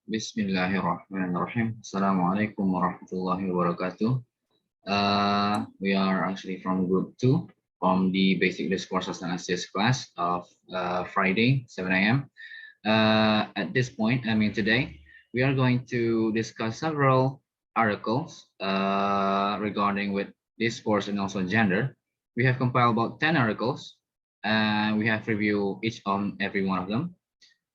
Bismillahirrahmanirrahim. Assalamualaikum warahmatullahi wabarakatuh. We are actually from group 2 from the Basic Discourse Analysis class of Friday, 7 a.m. At this point, today, we are going to discuss several articles regarding with discourse and also gender. We have compiled about 10 articles, and we have reviewed each on every one of them.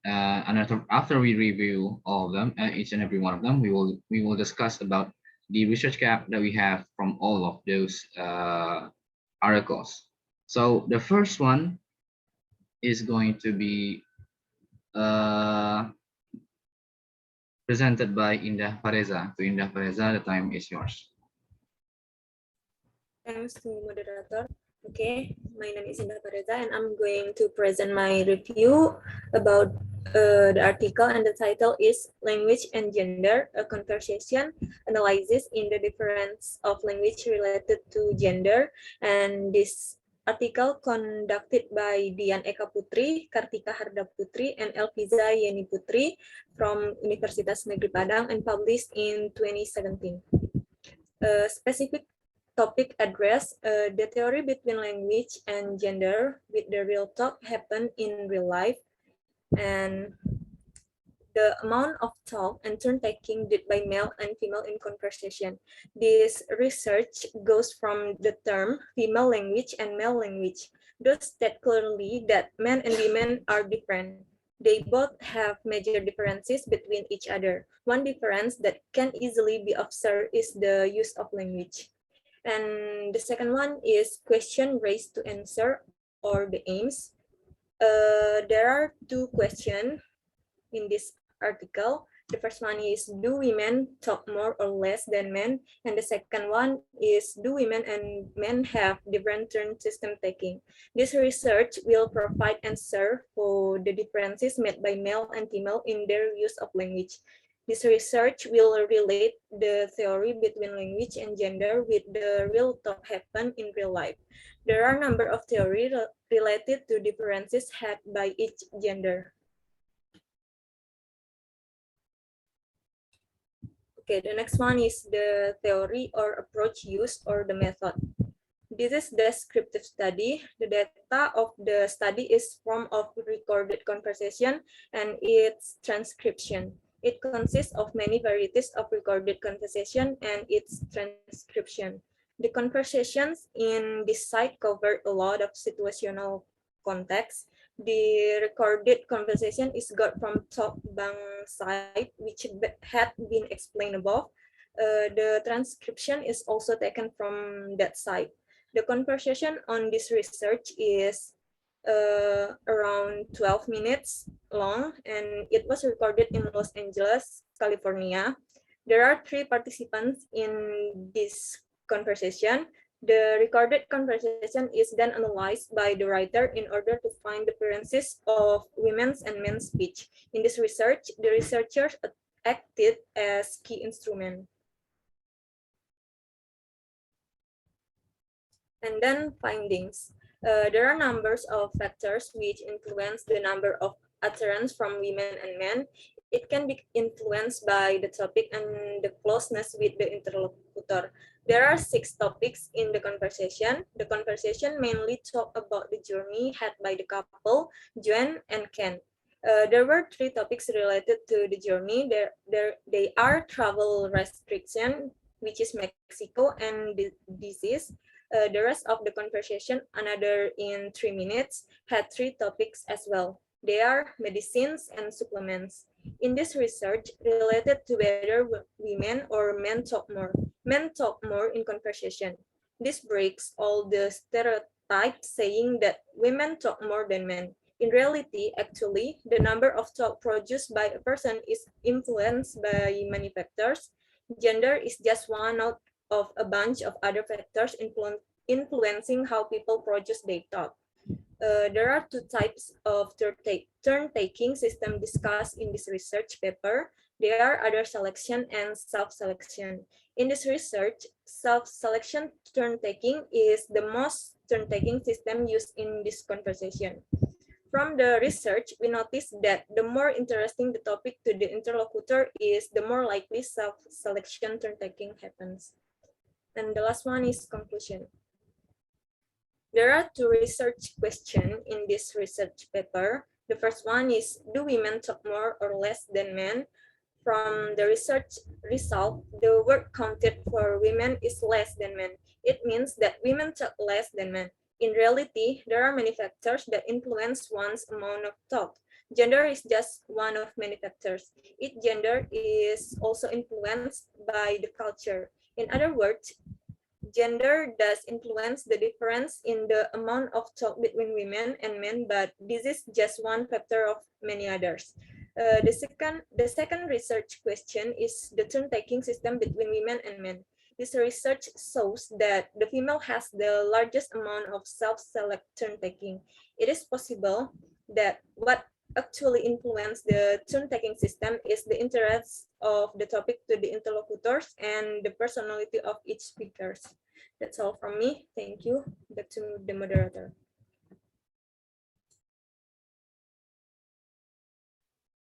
And after we review all of them, each and every one of them, we will discuss about the research gap that we have from all of those articles. So the first one is going to be presented by Indah Pareza. To Indah Pareza, the time is yours. Thanks to moderator. Okay, my name is Indah Pareza and I'm going to present my review about the article, and the title is Language and Gender, a Conversation Analysis in the Difference of Language Related to Gender. And this article conducted by Dian Eka Putri, Kartika Harda Putri, and Elviza Yeni Putri from Universitas Negeri Padang and published in 2017. Specific topic address the theory between language and gender with the real talk happen in real life, and the amount of talk and turn-taking did by male and female in conversation. This research goes from the term female language and male language. Thus state clearly that men and women are different. They both have major differences between each other. One difference that can easily be observed is the use of language. And the second one is question raised to answer, or the aims. There are two questions in this article. The first one is, do women talk more or less than men? And the second one is, do women and men have different turn system taking? This research will provide answer for the differences made by male and female in their use of language. This research will relate the theory between language and gender with the real talk happen in real life. There are a number of theories related to differences had by each gender. Okay, the next one is the theory or approach used, or the method. This is descriptive study. The data of the study is form of recorded conversation and its transcription. It consists of many varieties of recorded conversation and its transcription. The conversations in this site covered a lot of situational context. The recorded conversation is got from TalkBank site, which had been explained above. The transcription is also taken from that site. The conversation on this research is around 12 minutes long, and it was recorded in Los Angeles, California. There are 3 participants in this conversation. The recorded conversation is then analyzed by the writer in order to find differences of women's and men's speech. In this research, the researchers acted as key instrument. And then findings. There are numbers of factors which influence the number of utterance from women and men. It can be influenced by the topic and the closeness with the interlocutor. There are 6 topics in the conversation. The conversation mainly talk about the journey had by the couple, Joan and Ken. There were 3 topics related to the journey. They are travel restriction, which is Mexico, and the disease. The rest of the conversation, another in 3 minutes, had 3 topics as well. They are medicines and supplements. In this research, related to whether women or men talk more. Men talk more in conversation. This breaks all the stereotypes saying that women talk more than men. In reality, actually, the number of talk produced by a person is influenced by many factors. Gender is just one out of a bunch of other factors influencing how people produce their talk. There are 2 types of turn-taking system discussed in this research paper. They are other selection and self-selection. In this research, self-selection turn-taking is the most turn-taking system used in this conversation. From the research, we noticed that the more interesting the topic to the interlocutor is, the more likely self-selection turn-taking happens. And the last one is conclusion. There are two research questions in this research paper. The first one is, do women talk more or less than men? From the research result, the word counted for women is less than men. It means that women talk less than men. In reality, there are many factors that influence one's amount of talk. Gender is just one of many factors. Each gender is also influenced by the culture. In other words, gender does influence the difference in the amount of talk between women and men, but this is just one factor of many others. The second research question is the turn-taking system between women and men. This research shows that the female has the largest amount of self-select turn-taking. It is possible that what actually influence the turn-taking system is the interest of the topic to the interlocutors and the personality of each speaker. That's all from me. Thank you. Back to the moderator.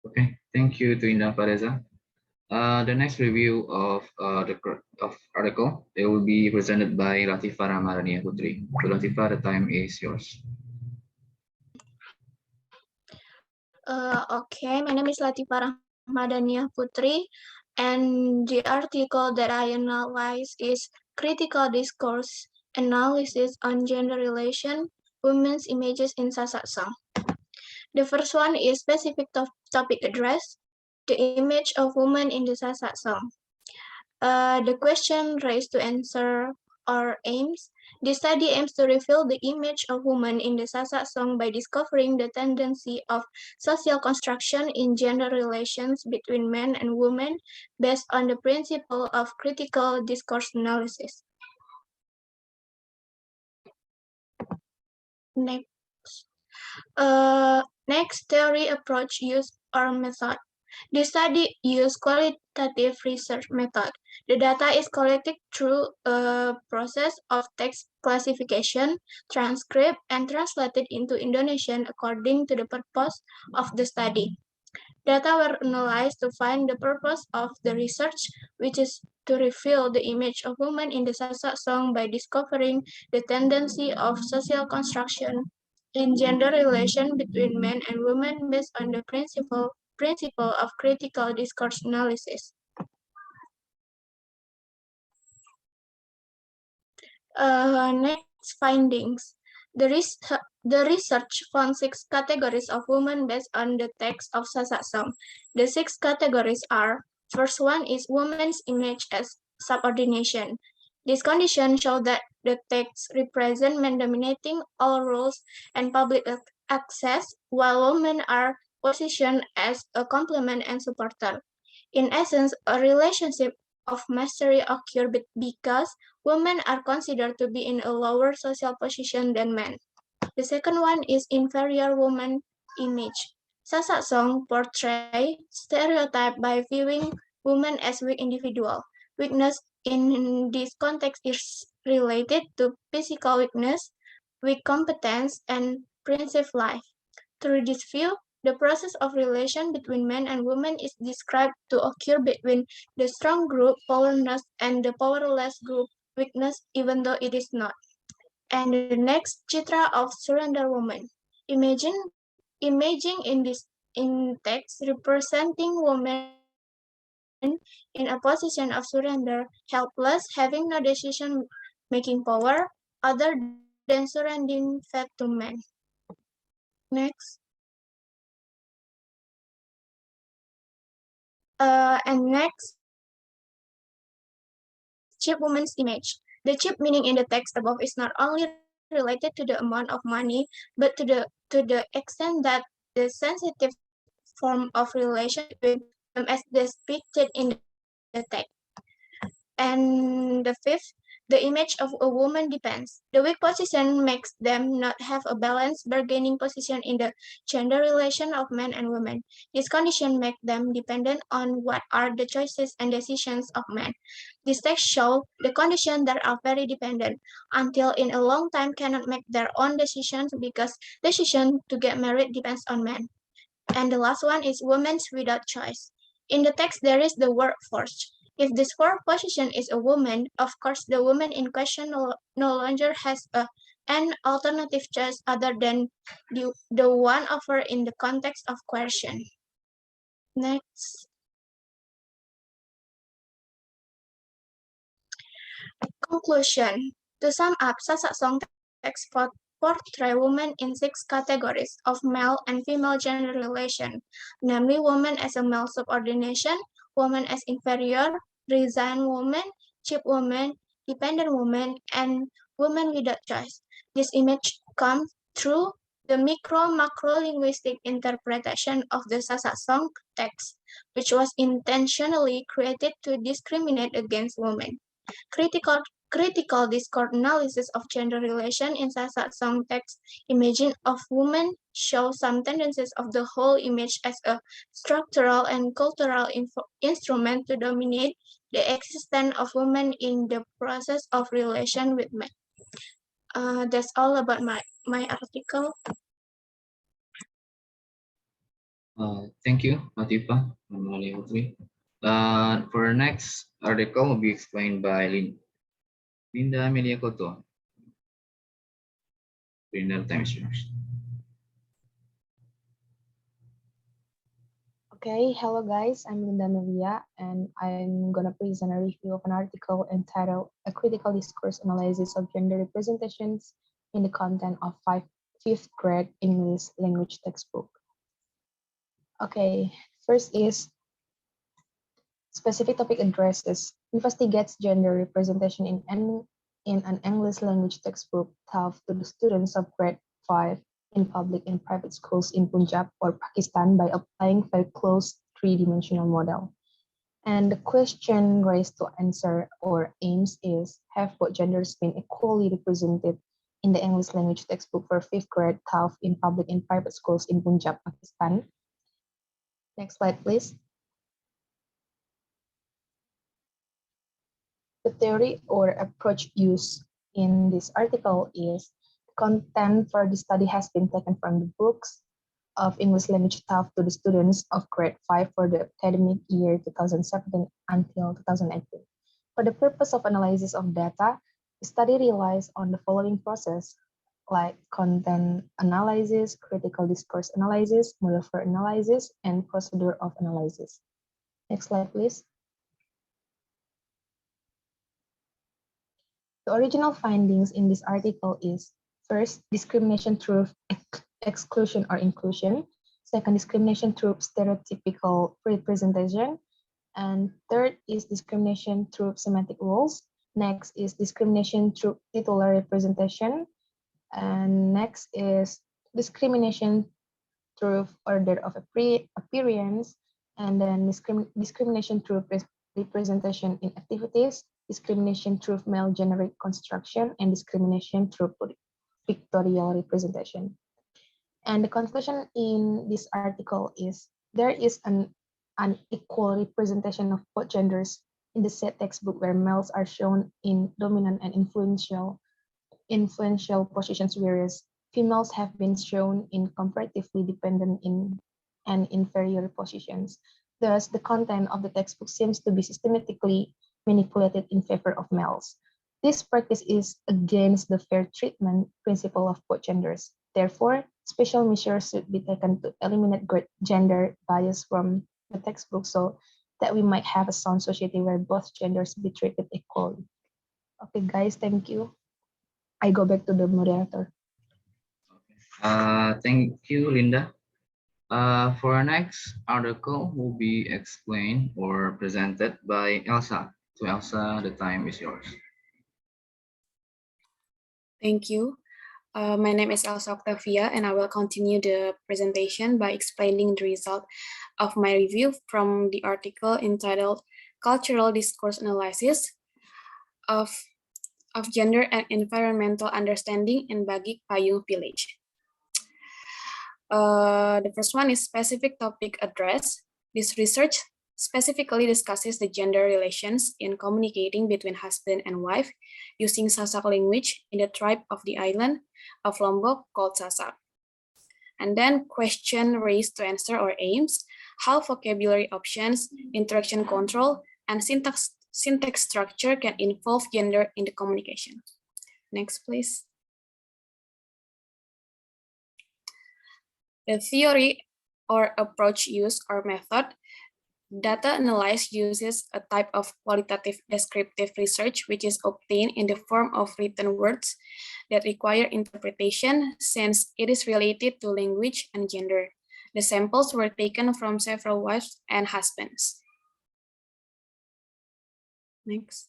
Okay, thank you to Indah Pareza. The next review of the article, it will be presented by Lahtivah Putri. So Lahtivah, the time is yours. Okay, my name is Lahtivah Putri, and the article that I analyze is Critical Discourse Analysis on Gender Relation, Women's Images in SASAK Song. The first one is specific topic address, the image of women in the SASAK Song. The question raised to answer our aims. The study aims to reveal the image of women in the SASAK song by discovering the tendency of social construction in gender relations between men and women based on the principle of critical discourse analysis. Next theory approach use or method. The study used qualitative research method. The data is collected through a process of text classification, transcript, and translated into Indonesian according to the purpose of the study. Data were analyzed to find the purpose of the research, which is to reveal the image of women in the SASAK song by discovering the tendency of social construction in gender relation between men and women based on the principle of critical discourse analysis. Next findings. The research found 6 categories of women based on the text of SASAK song. The 6 categories are: first one is women's image as subordination. This condition shows that the text represents men dominating all roles and public access, while women are positioned as a complement and supporter. In essence, a relationship of mastery occurs because women are considered to be in a lower social position than men. The second one is inferior woman image. SASAK song portray stereotype by viewing women as weak individual. Weakness in this context is related to physical weakness, weak competence, and perceived life. Through this view, the process of relation between men and women is described to occur between the strong group, powerless, and the powerless group, weakness, even though it is not. And the next, Chitra of Surrender Woman. Imaging in text representing women in a position of surrender, helpless, having no decision-making power, other than surrendering fate to men. Next. And next, cheap woman's image. The cheap meaning in the text above is not only related to the amount of money, but to the extent that the sensitive form of relation between them as depicted in the text. And the fifth, The image of a woman depends. The weak position makes them not have a balanced bargaining position in the gender relation of men and women. This condition makes them dependent on what are the choices and decisions of men. These texts show the condition that are very dependent until in a long time cannot make their own decisions because decision to get married depends on men. And the last one is women without choice. In the text, there is the word forced. If this fourth position is a woman, of course, the woman in question no longer has an alternative choice other than the one offered in the context of question. Next. Conclusion. To sum up, SASAK song text portray women in 6 categories of male and female gender relation, namely woman as a male subordination, woman as inferior, resigned woman, cheap woman, dependent woman, and woman without choice. This image comes through the macro linguistic interpretation of the SASAK song text, which was intentionally created to discriminate against women. Critical discourse analysis of gender relation in SASAK song text imaging of women shows some tendencies of the whole image as a structural and cultural instrument to dominate the existence of women in the process of relation with men. That's all about my article. Thank you, Lahtivah and Aulia Putri. For our next article will be explained by Linda Amelia Koto. Linda, the time is yours. Okay, hello guys, I'm Linda Amelia and I'm gonna present a review of an article entitled A Critical Discourse Analysis of Gender Representations in the Content of 5th Grade English Language Textbook. Okay, first is specific topic addresses investigates gender representation in an English language textbook taught to the students of grade 5 in public and private schools in Punjab or Pakistan by applying very close three-dimensional model. And the question raised to answer or aims is, have both genders been equally represented in the English language textbook for 5th grade taught in public and private schools in Punjab, Pakistan? Next slide, please. The theory or approach used in this article is content for the study has been taken from the books of English language taught to the students of grade 5 for the academic year 2017 until 2018. For the purpose of analysis of data, the study relies on the following process, like content analysis, critical discourse analysis, model for analysis, and procedure of analysis. Next slide, please. The original findings in this article is, first, discrimination through exclusion or inclusion. Second, discrimination through stereotypical representation. And third is discrimination through semantic roles. Next is discrimination through titular representation. And next is discrimination through order of appearance. And then discrimination through representation in activities, discrimination through male generic construction, and discrimination through pictorial representation. And the conclusion in this article is there is an unequal representation of both genders in the said textbook where males are shown in dominant and influential positions, whereas females have been shown in comparatively dependent and inferior positions. Thus, the content of the textbook seems to be systematically manipulated in favor of males. This practice is against the fair treatment principle of both genders. Therefore, special measures should be taken to eliminate gender bias from the textbook so that we might have a sound society where both genders be treated equally. Okay, guys, thank you. I go back to the moderator. Thank you, Linda. For our next article will be explained or presented by Elsa. So Elsa, the time is yours. Thank you. My name is Elsa Octavia, and I will continue the presentation by explaining the result of my review from the article entitled Cultural Discourse Analysis of of Gender and Environmental Understanding in BAGIK PAYUNG Village. The first one is specific topic address. This research specifically discusses the gender relations in communicating between husband and wife using SASAK language in the tribe of the island of Lombok called SASAK. And then question raised to answer or aims, how vocabulary options, interaction control, and syntax structure can involve gender in the communication. Next, please. The theory or approach used or method, data analysis uses a type of qualitative descriptive research which is obtained in the form of written words that require interpretation since it is related to language and gender. The samples were taken from several wives and husbands. Next.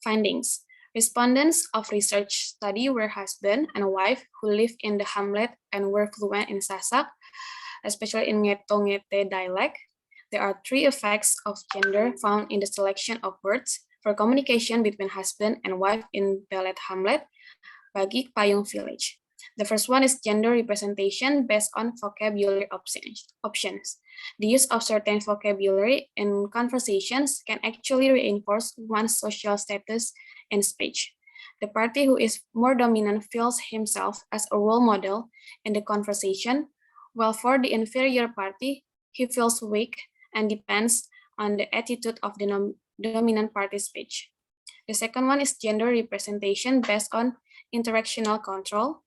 Findings. Respondents of research study were husband and wife who lived in the hamlet and were fluent in SASAK, especially in Ngeto-Ngete dialect. There are 3 effects of gender found in the selection of words for communication between husband and wife in Belet Hamlet, BAGIK PAYUNG Village. The first one is gender representation based on vocabulary options. The use of certain vocabulary in conversations can actually reinforce one's social status in speech. The party who is more dominant feels himself as a role model in the conversation, while for the inferior party, he feels weak and depends on the attitude of the dominant party's speech. The second one is gender representation based on interactional control.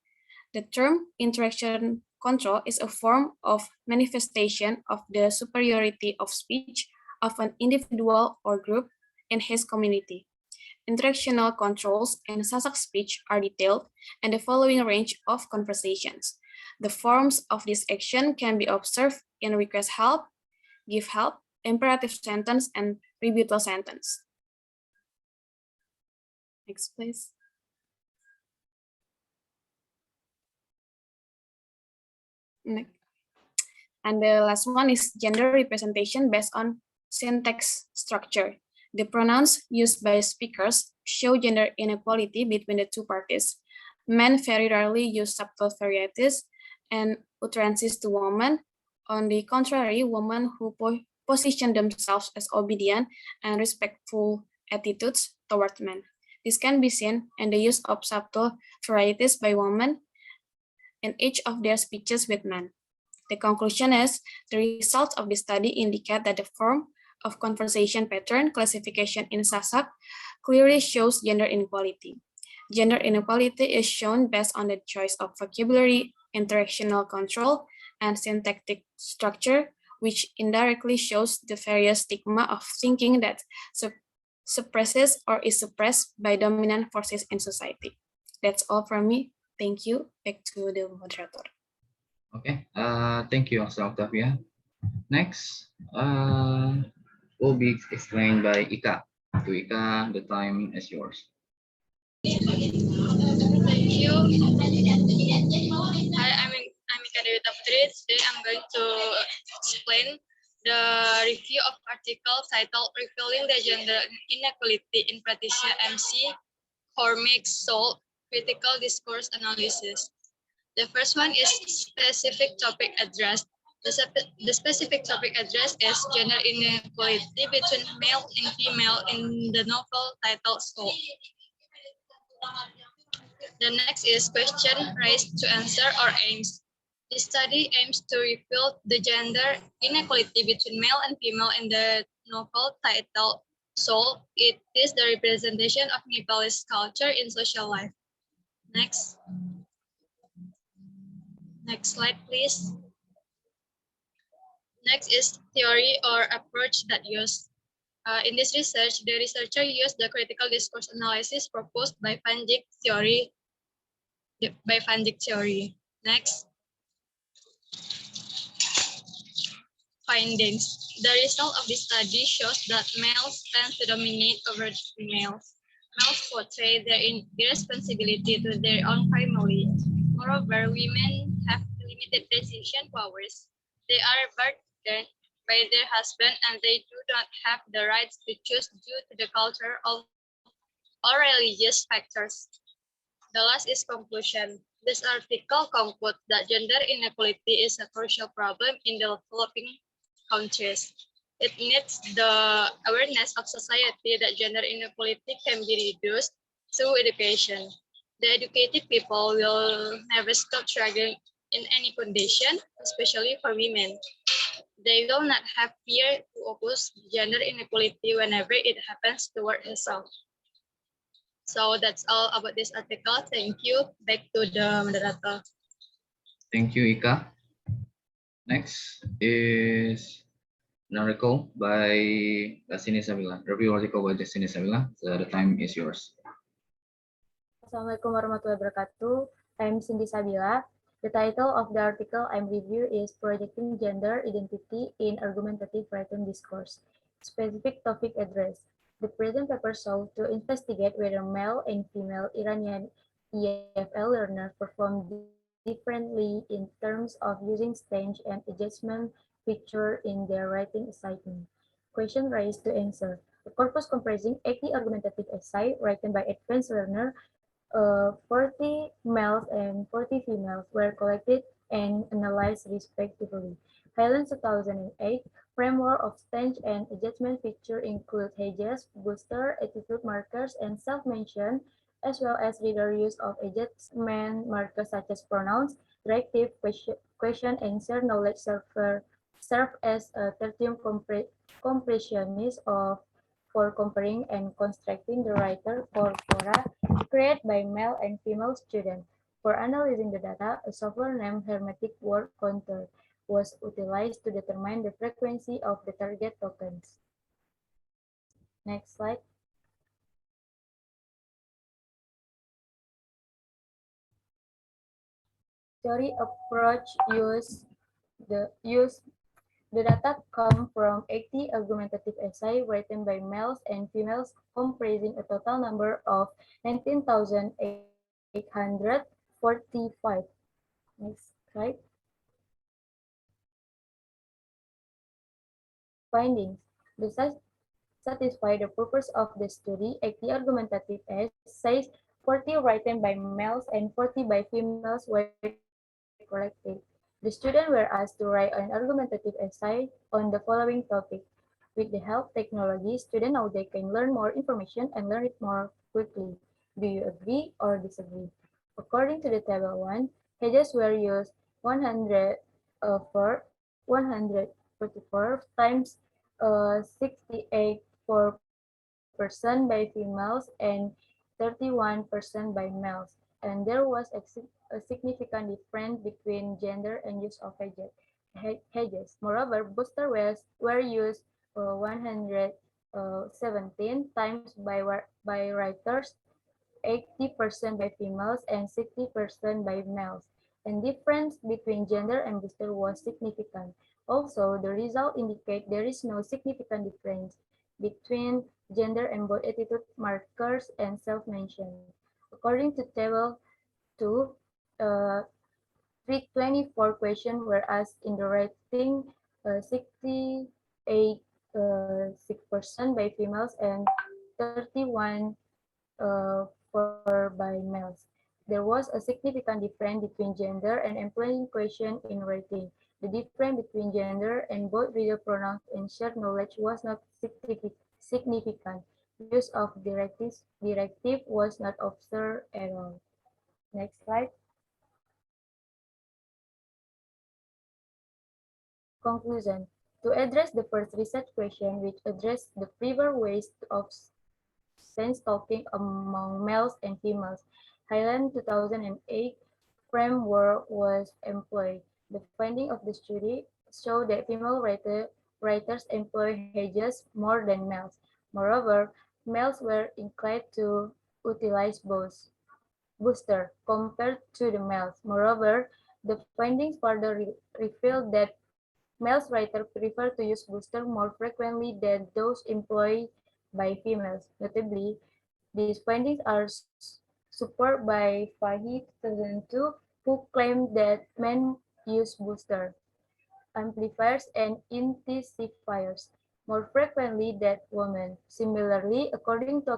The term interaction control is a form of manifestation of the superiority of speech of an individual or group in his community. Interactional controls in SASAK speech are detailed in the following range of conversations. The forms of this action can be observed in request help, give help, imperative sentence, and rebuttal sentence. Next, please. Next. And the last one is gender representation based on syntax structure. The pronouns used by speakers show gender inequality between the 2 parties. Men very rarely use subtle varieties and utterances to women. On the contrary, women who position themselves as obedient and respectful attitudes toward men. This can be seen in the use of subtle varieties by women in each of their speeches with men. The conclusion is the results of the study indicate that the form of conversation pattern classification in SASAK clearly shows gender inequality. Gender inequality is shown based on the choice of vocabulary, interactional control, and syntactic structure, which indirectly shows the various stigma of thinking that suppresses or is suppressed by dominant forces in society. That's all from me. Thank you. Back to the moderator. Okay, thank you, Elsa Octavia. Next, will be explained by Ika. To Ika, the time is yours. Thank you. Hi, I'm Ika Dewita Putri. Today I'm going to explain the review of article titled Revealing the Gender Inequality in PATRICIA MC, CORMICK'S Critical Discourse Analysis. The first one is specific topic address. The specific topic address is gender inequality between male and female in the novel titled Soul. The next is question raised to answer or aims. This study aims to reveal the gender inequality between male and female in the novel titled Soul. It is the representation of Nepalese culture in social life. Next. Next slide, please. Next is theory or approach that used. In this research, the researcher used the critical discourse analysis proposed by BAGIK theory. Next. Findings. The result of this study shows that males tend to dominate over females. Males portray their irresponsibility to their own family. Moreover, women have limited decision powers. They are burdened by their husband and they do not have the rights to choose due to the culture of or religious factors. The last is conclusion. This article concludes that gender inequality is a crucial problem in developing countries. It needs the awareness of society that gender inequality can be reduced through education. The educated people will never stop struggling in any condition, especially for women. They will not have fear to oppose gender inequality whenever it happens toward herself. So that's all about this article. Thank you. Back to the moderator. Thank you, Ika. Next is an article by Sini Sabila. Review article by Sini Sabila. The time is yours. Assalamualaikum warahmatullahi wabarakatuh. I'm Cindy Sabila. The title of the article I'm reviewing is Projecting Gender Identity in Argumentative Written Discourse. Specific topic address. The present paper sought to investigate whether male and female Iranian EFL learners perform differently in terms of using stage and adjustment feature in their writing assignment. Question raised to answer. A corpus comprising 80 argumentative essay written by advanced learner 40 males and 40 females were collected and analyzed respectively. Highlands 2008 framework of stance and adjustment feature include hedges, booster, attitude markers, and self-mention, as well as reader use of adjustment markers such as pronouns, directive, question, answer, knowledge serve as a tertium compressionist of for comparing and constructing the writer corpora created by male and female students. For analyzing the data, a software named Hermetic Word Counter was utilized to determine the frequency of the target tokens. Next slide. Theory approach the data come from 80 argumentative essays written by males and females comprising a total number of 19,845. Next slide. Findings. Besides satisfy the purpose of the study, 80 argumentative essays, 40 written by males and 40 by females were collected. The students were asked to write an argumentative essay on the following topic. With the help of technology, students now they can learn more information and learn it more quickly. Do you agree or disagree? According to the table 1, hedges were used 144 times 68% by females and 31% by males. And there was a significant difference between gender and use of hedges. Moreover, boosters were used 117 times by writers, 80% by females, and 60% by males. And difference between gender and booster was significant. Also, the result indicate there is no significant difference between gender and both attitude markers and self-mention. According to table 2, 324 questions were asked in the writing, 68% by females and 31 by males. There was a significant difference between gender and employing question in writing. The difference between gender and both reader pronouns and shared knowledge was not significant. Use of directive was not observed at all. Next slide. Conclusion. To address the first research question, which addressed the previous ways of sense talking among males and females, Highland 2008 framework was employed. The finding of the study showed that female writers employ hedges more than males. Moreover, males were inclined to utilize booster compared to the males. Moreover, the findings further revealed that males writers prefer to use booster more frequently than those employed by females. Notably, these findings are supported by Fahy 2002, who claimed that men use booster, amplifiers, and intensifiers more frequently than women. Similarly, according to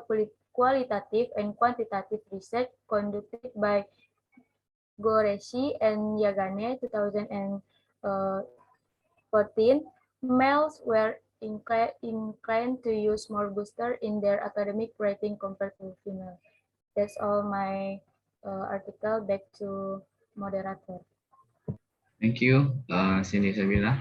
qualitative and quantitative research conducted by Goreshi and Yagane 2014, males were inclined to use more booster in their academic writing compared to females. That's all my article. Back to moderator. Thank you, Cindy Sabila.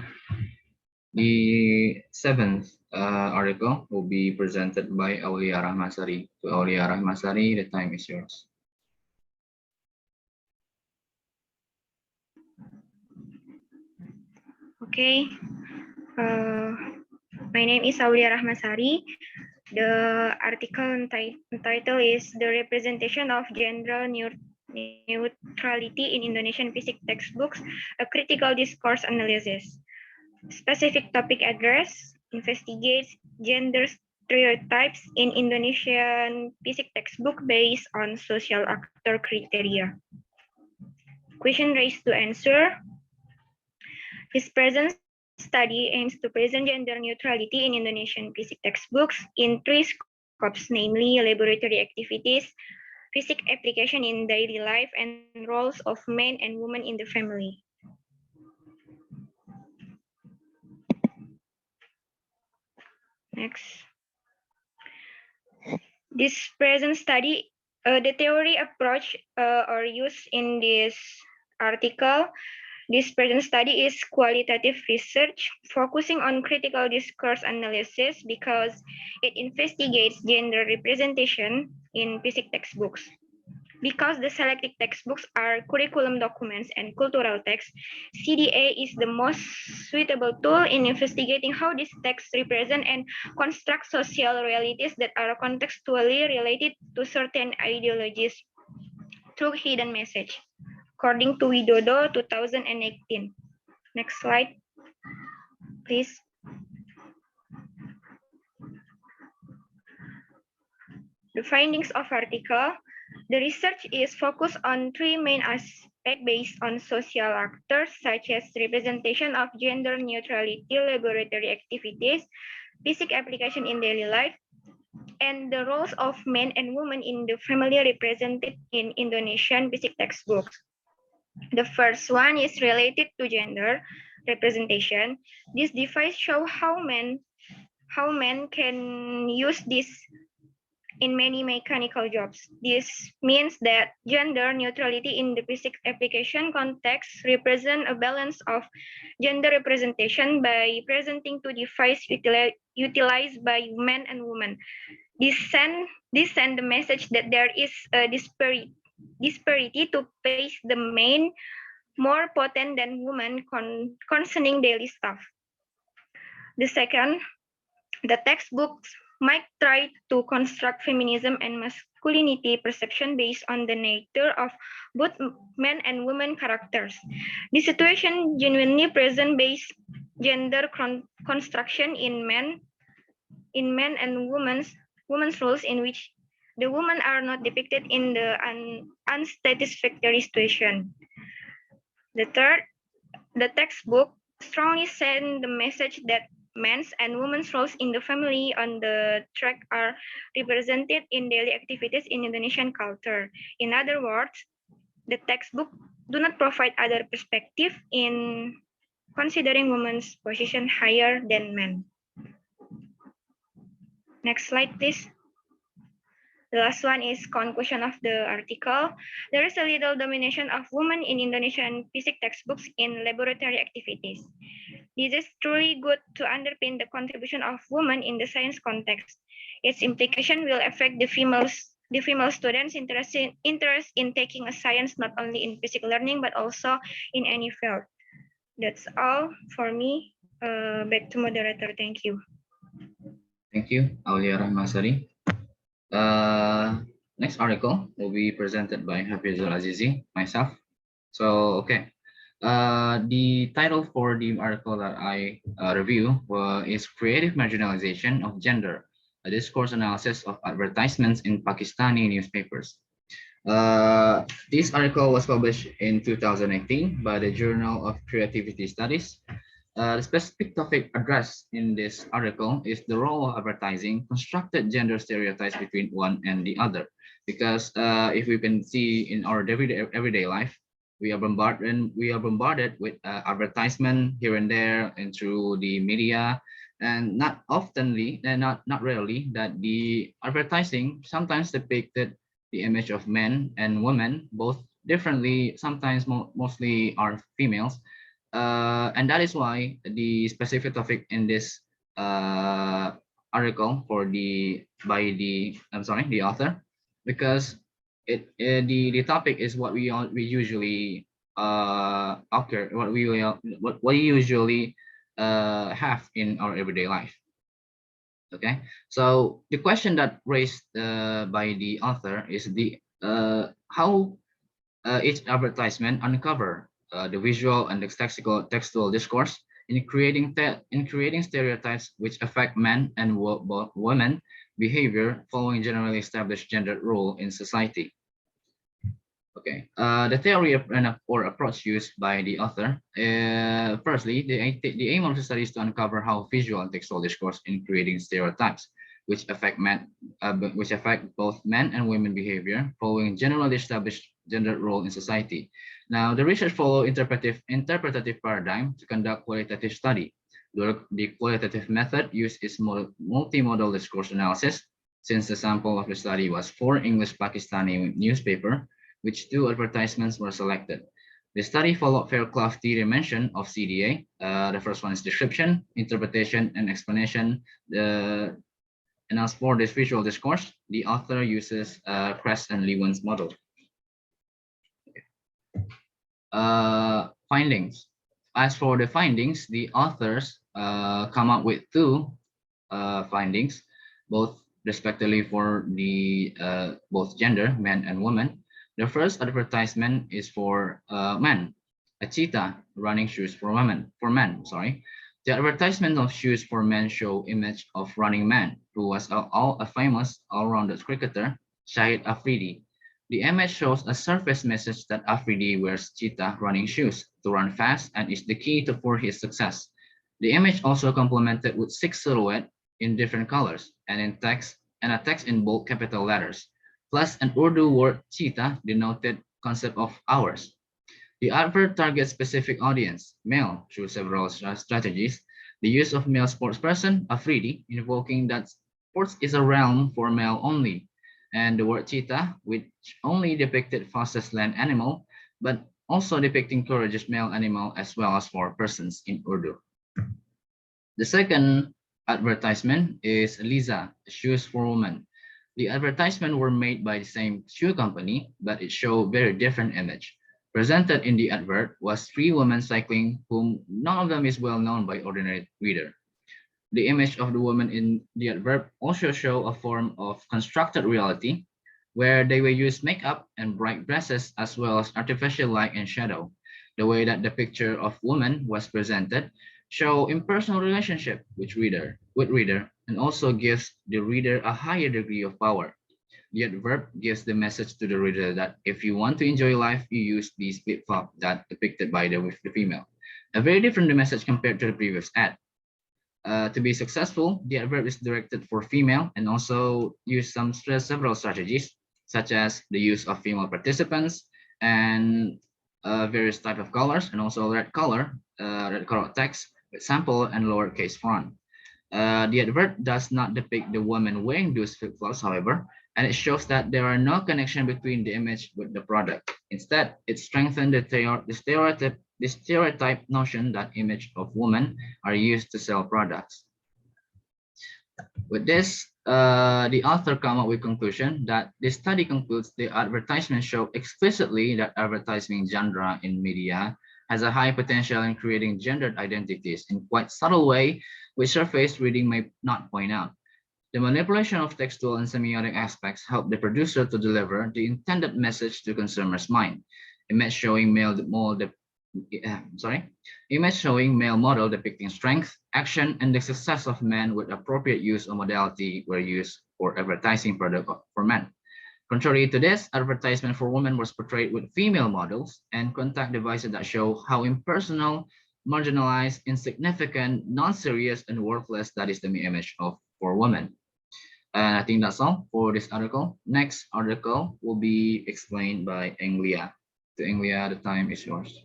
The seventh article will be presented by Aulia Rahmasari. To Aulia Rahmasari, the time is yours. Okay, my name is Aulia Rahmasari. The article title is The Representation of Gender Neutrality in Indonesian Physics Textbooks, a Critical Discourse Analysis. Specific topic address investigates gender stereotypes in Indonesian physics textbook based on social actor criteria. Question raised to answer. His present study aims to present gender neutrality in Indonesian physics textbooks in three scopes, namely laboratory activities, physics application in daily life, and roles of men and women in the family. Next. This present study, the theory approach or used in this article, this present study is qualitative research focusing on critical discourse analysis because it investigates gender representation in physics textbooks. Because the selected textbooks are curriculum documents and cultural texts, CDA is the most suitable tool in investigating how these texts represent and construct social realities that are contextually related to certain ideologies through hidden message, according to Widodo 2018. Next slide, please. The findings of article. The research is focused on three main aspects based on social actors, such as representation of gender neutrality, laboratory activities, physics application in daily life, and the roles of men and women in the family represented in Indonesian physics textbooks. The first one is related to gender representation. This device shows how men can use this in many mechanical jobs. This means that gender neutrality in the physics application context represents a balance of gender representation by presenting two devices utilized by men and women. This send the message that there is a disparity to place the men more potent than women concerning daily stuff. The second, the textbooks might try to construct feminism and masculinity perception based on the nature of both men and women characters. The situation genuinely present based gender construction in men and women's roles in which the women are not depicted in the unsatisfactory situation. The third, the textbook strongly send the message that men's and women's roles in the family on the track are represented in daily activities in Indonesian culture. In other words, the textbook do not provide other perspective in considering women's position higher than men. Next slide, please. The last one is conclusion of the article. There is a little domination of women in Indonesian physics textbooks in laboratory activities. This is truly good to underpin the contribution of women in the science context. Its implication will affect the female students' interest in taking a science not only in physics learning but also in any field. That's all for me. Back to moderator. Thank you. Thank you, Aulia Rahmasari. Next article will be presented by Hafizul Azizi, myself. So, okay. The title for the article that I review is Creative Marginalization of Gender, a Discourse Analysis of Advertisements in Pakistani Newspapers. This article was published in 2018 by the Journal of Creativity Studies. The specific topic addressed in this article is the role of advertising constructed gender stereotypes between one and the other. Because if we can see in our everyday life, we are bombarded with advertisement here and there and through the media, and not oftenly and not rarely that the advertising sometimes depicted the image of men and women both differently, sometimes mostly are females, and that is why the specific topic in this article for the by the the author, because the topic is what we usually occur what we usually have in our everyday life. Okay, so the question that raised by the author is the how each advertisement uncover the visual and the textual discourse in creating stereotypes which affect men and women behavior following generally established gender role in society. Okay, the theory or approach used by the author. Firstly, the aim of the study is to uncover how visual and textual discourse in creating stereotypes, which affect both men and women behavior, following generally established gender role in society. Now, the research follow interpretative paradigm to conduct qualitative study. The qualitative method used is multimodal discourse analysis, since the sample of the study was 4 English Pakistani newspaper, which 2 advertisements were selected. The study followed Fairclough dimension of CDA. The first one is description, interpretation, and explanation. And as for this visual discourse, the author uses Kress and Lewin's model. Findings. As for the findings, the authors come up with 2 findings, both respectively for the both gender, men and women. The first advertisement is for men, a cheetah running shoes for men. The advertisement of shoes for men show image of running man who was a famous all-rounded cricketer, Shahid Afridi. The image shows a surface message that Afridi wears cheetah running shoes to run fast and is the key for his success. The image also complemented with 6 silhouettes in different colors and in text and a text in bold capital letters, plus an Urdu word cheetah denoted concept of hours. The advert targets specific audience, male, through several strategies. The use of male sportsperson, Afridi, invoking that sports is a realm for male only, and the word cheetah, which only depicted fastest land animal, but also depicting courageous male animal as well as for persons in Urdu. The second advertisement is Liza, shoes for women. The advertisement were made by the same shoe company, but it showed very different image. Presented in the advert was 3 women cycling, whom none of them is well known by ordinary reader. The image of the woman in the advert also show a form of constructed reality, where they will use makeup and bright dresses as well as artificial light and shadow. The way that the picture of woman was presented show impersonal relationship with reader, and also gives the reader a higher degree of power. The adverb gives the message to the reader that if you want to enjoy life, you use these flip-flop that depicted by the female. A very different message compared to the previous ad. To be successful, the adverb is directed for female and also use several strategies, such as the use of female participants and various type of colors, and also red color text with sample and lowercase font. The advert does not depict the woman wearing those flip-flops, however, and it shows that there are no connection between the image with the product. Instead, it strengthens the stereotype notion that image of women are used to sell products. With this, the author come up with conclusion that this study concludes the advertisement show explicitly that advertising genre in media has a high potential in creating gendered identities in quite subtle way, which surface reading may not point out. The manipulation of textual and semiotic aspects help the producer to deliver the intended message to consumer's mind. Image showing male model depicting strength, action, and the success of men with appropriate use or modality were used for advertising product for men. Contrary to this, advertisement for women was portrayed with female models and contact devices that show how impersonal marginalized, insignificant, non-serious, and worthless. That is the image of for women. And I think that's all for this article. Next article will be explained by Englia. To Englia, the time is yours.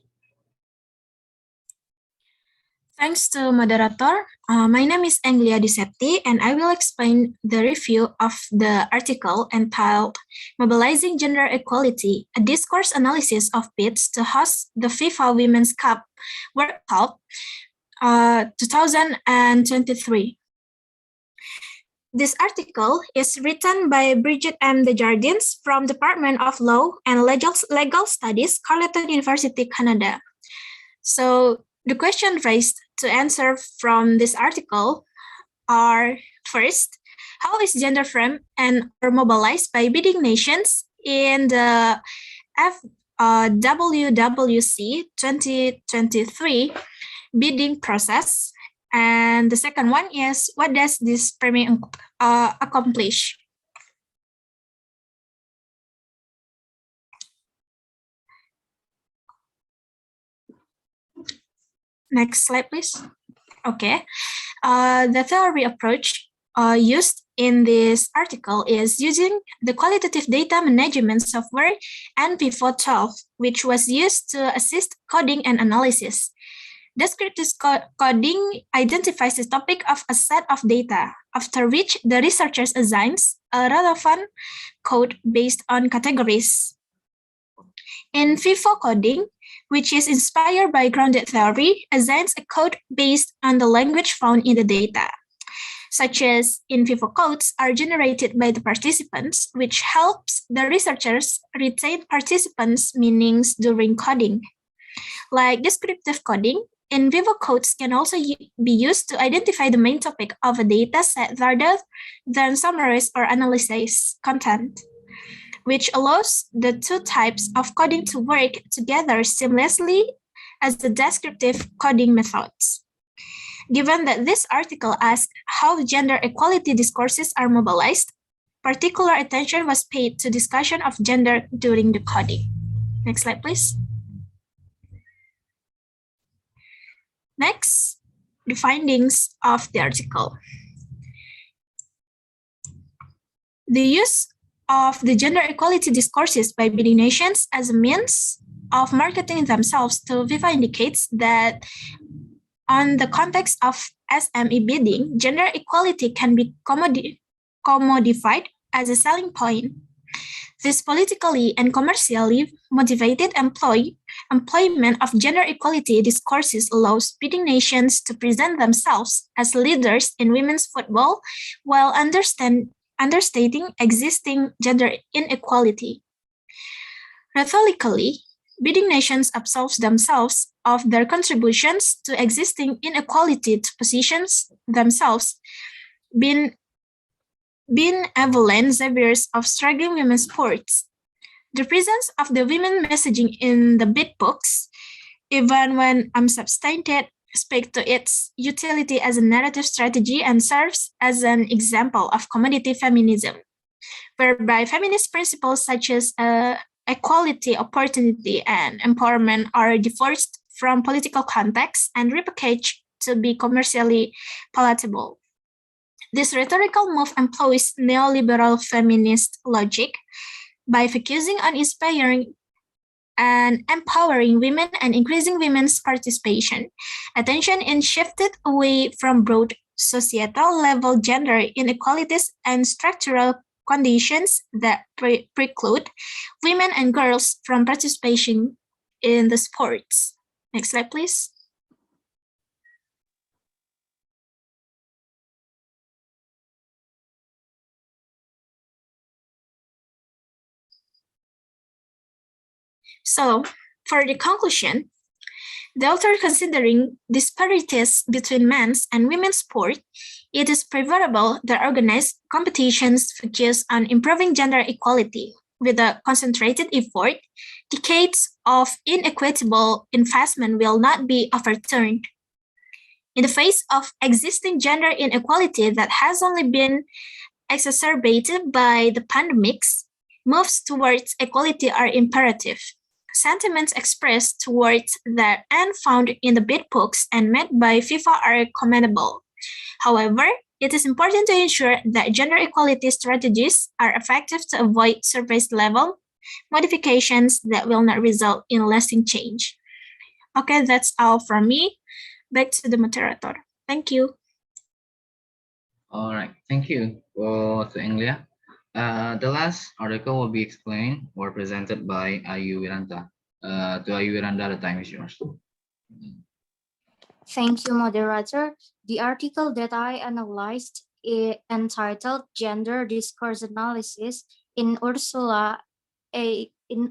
Thanks to moderator. My name is Englia Dwi Septi, and I will explain the review of the article entitled Mobilizing Gender Equality, a Discourse Analysis of Bids to Host the FIFA Women's Cup World Cup 2023. This article is written by Bridget M. Desjardins from Department of Law and Legal Studies, Carleton University, Canada. So the question raised to answer from this article are, first, how is gender framed and or mobilized by bidding nations in the WWC 2023 bidding process? And the second one is, what does this framing accomplish? Next slide, please. Okay. The theory approach used in this article is using the qualitative data management software NVivo 12, which was used to assist coding and analysis. Descriptive coding identifies the topic of a set of data, after which the researchers assigns a relevant code based on categories. In FIFO coding, which is inspired by grounded theory, assigns a code based on the language found in the data, such as in FIFO codes are generated by the participants, which helps the researchers retain participants' meanings during coding. Like descriptive coding, in vivo codes can also be used to identify the main topic of a data set rather than summarize or analyze content, which allows the two types of coding to work together seamlessly as the descriptive coding methods. Given that this article asks how gender equality discourses are mobilized, particular attention was paid to discussion of gender during the coding. Next slide, please. Next, the findings of the article. The use of the gender equality discourses by bidding nations as a means of marketing themselves to FIFA indicates that on the context of SME bidding, gender equality can be commodified as a selling point. This politically and commercially motivated employment of gender equality discourses allows bidding nations to present themselves as leaders in women's football while understating existing gender inequality. Rhetorically, bidding nations absolve themselves of their contributions to existing inequality to positions themselves benevolent saviors of struggling women's sports. The presence of the women messaging in the bid books, even when unsubstantiated, speaks to its utility as a narrative strategy and serves as an example of commodity feminism, whereby feminist principles such as equality, opportunity, and empowerment are divorced from political context and repackaged to be commercially palatable. This rhetorical move employs neoliberal feminist logic by focusing on inspiring and empowering women and increasing women's participation. Attention is shifted away from broad societal level gender inequalities and structural conditions that preclude women and girls from participation in the sports. Next slide, please. So, for the conclusion, the author considering disparities between men's and women's sport, it is preferable that organized competitions focus on improving gender equality. With a concentrated effort, decades of inequitable investment will not be overturned. In the face of existing gender inequality that has only been exacerbated by the pandemics, moves towards equality are imperative. Sentiments expressed towards that end found in the bid books and made by FIFA are commendable. However, it is important to ensure that gender equality strategies are effective to avoid surface level modifications that will not result in lasting change. Okay, that's all from me. Back to the moderator. Thank you. All right, thank you to Englia. The last article will be explained or presented by Ayu Wiranda. To Ayu Wiranda, the time is yours. Thank you, moderator. The article that I analyzed is entitled Gender Discourse Analysis in Ursula K. Le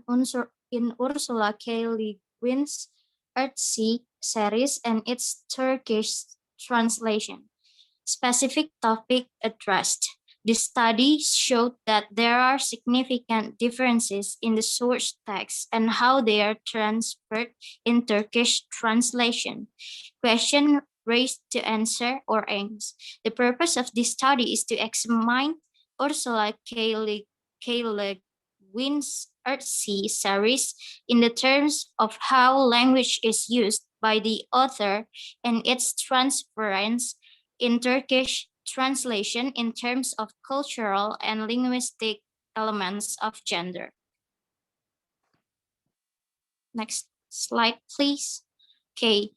Guin's EARTHSEA series and its Turkish translation. Specific topic addressed. The study showed that there are significant differences in the source text and how they are transferred in Turkish translation. Question raised to answer or aims. The purpose of this study is to examine Ursula K. Le Guin's EARTHSEA series in the terms of how language is used by the author and its transference in Turkish translation in terms of cultural and linguistic elements of gender. Next slide, please. Okay.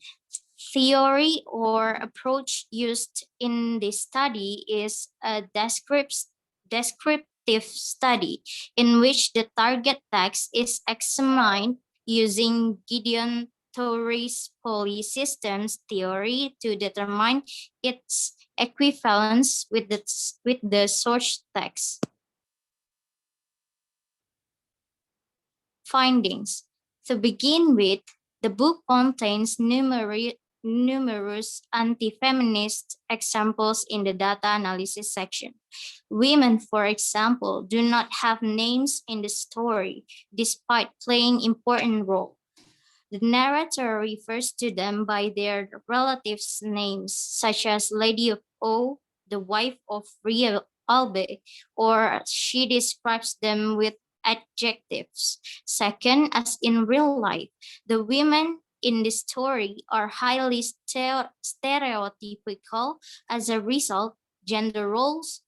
Theory or approach used in this study is a descriptive study in which the target text is examined using Gideon Torres polysystems theory to determine its equivalence with the source text. Findings. To begin with, the book contains numerous anti-feminist examples in the data analysis section. Women, for example, do not have names in the story, despite playing important role. The narrator refers to them by their relatives' names, such as Lady of O, the wife of Ria Albe, or she describes them with adjectives. Second, as in real life, the women in the story are highly stereotypical. As a result, gender roles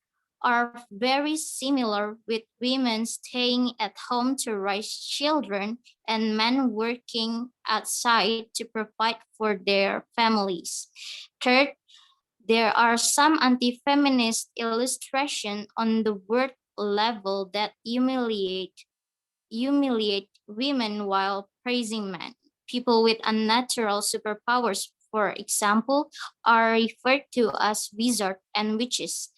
are very similar, with women staying at home to raise children and men working outside to provide for their families. Third, there are some anti-feminist illustrations on the word level that humiliate women while praising men. People with unnatural superpowers, for example, are referred to as wizards and witches.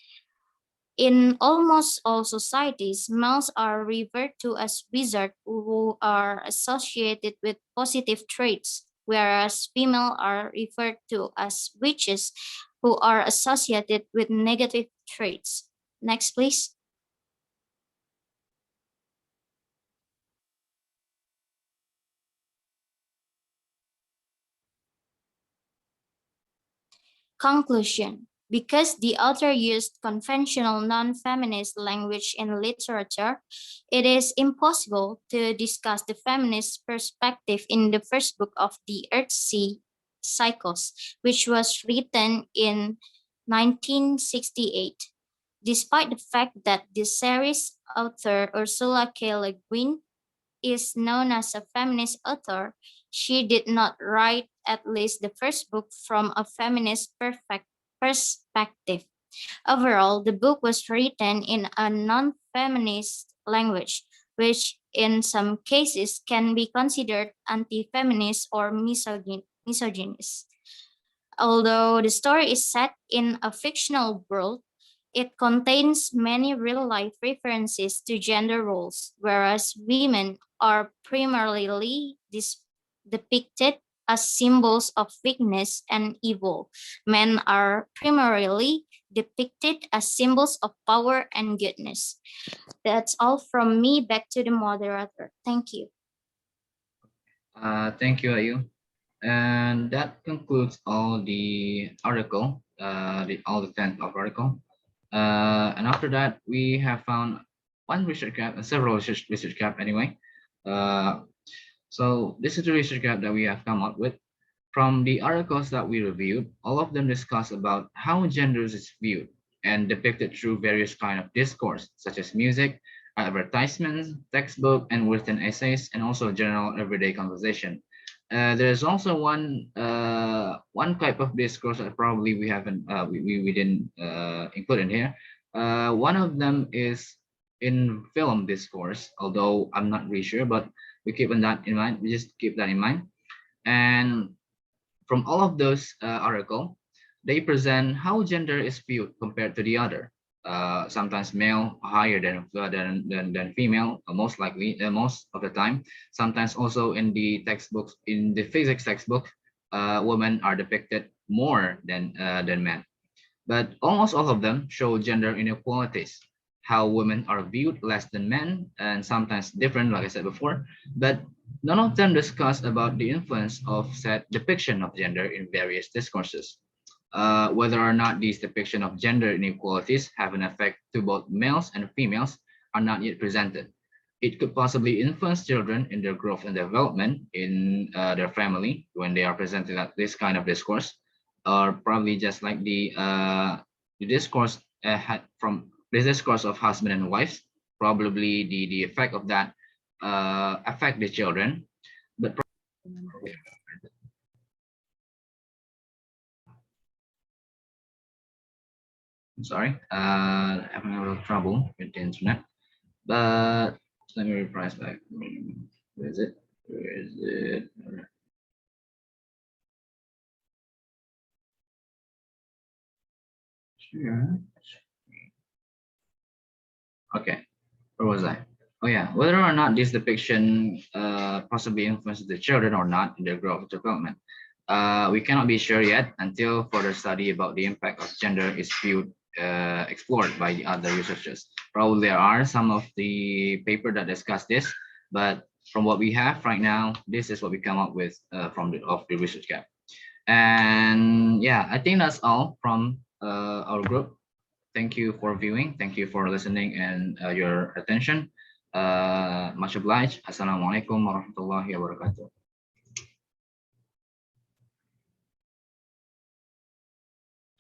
In almost all societies, males are referred to as wizards who are associated with positive traits, whereas females are referred to as witches who are associated with negative traits. Next, please. Conclusion. Because the author used conventional non-feminist language in literature, it is impossible to discuss the feminist perspective in the first book of the EARTHSEA cycles, which was written in 1968. Despite the fact that the series author Ursula K. Le Guin is known as a feminist author, she did not write at least the first book from a feminist perspective. Overall, the book was written in a non-feminist language, which in some cases can be considered anti-feminist or misogynist. Although the story is set in a fictional world, it contains many real-life references to gender roles, whereas women are primarily depicted as symbols of weakness and evil. Men are primarily depicted as symbols of power and goodness. That's all from me. Back to the moderator. Thank you. Thank you, Ayu. And that concludes all the article, all the 10 of article. And after that, we have found one research gap, several research gap anyway. So this is the research gap that we have come up with. From the articles that we reviewed, all of them discuss about how gender is viewed and depicted through various kind of discourse, such as music, advertisements, textbook, and written essays, and also general everyday conversation. There's also one type of discourse that probably we haven't we didn't include in here. One of them is in film discourse, although I'm not really sure, but we keep that in mind. We just keep that in mind. And from all of those articles, they present how gender is viewed compared to the other. Sometimes male higher than female, most likely, most of the time. Sometimes also in the textbooks, in the physics textbook, women are depicted more than men. But almost all of them show gender inequalities, how women are viewed less than men, and sometimes different, like I said before. But none of them discuss about the influence of said depiction of gender in various discourses. Whether or not these depiction of gender inequalities have an effect to both males and females are not yet presented. It could possibly influence children in their growth and development in their family when they are presented at this kind of discourse, or probably just like the discourse had from this discourse of husband and wives. Probably the effect of that affect the children, but I'm sorry, having a little trouble with the internet, but let me reprise back. Where is it? Where is it? Sure. Okay, where was I? Oh yeah, whether or not this depiction possibly influences the children or not in their growth and development. We cannot be sure yet until further study about the impact of gender is explored by the other researchers. Probably there are some of the paper that discuss this, but from what we have right now, this is what we come up with from the research gap. And yeah, I think that's all from our group. Thank you for viewing. Thank you for listening and your attention. Much obliged. Assalamualaikum warahmatullahi wabarakatuh.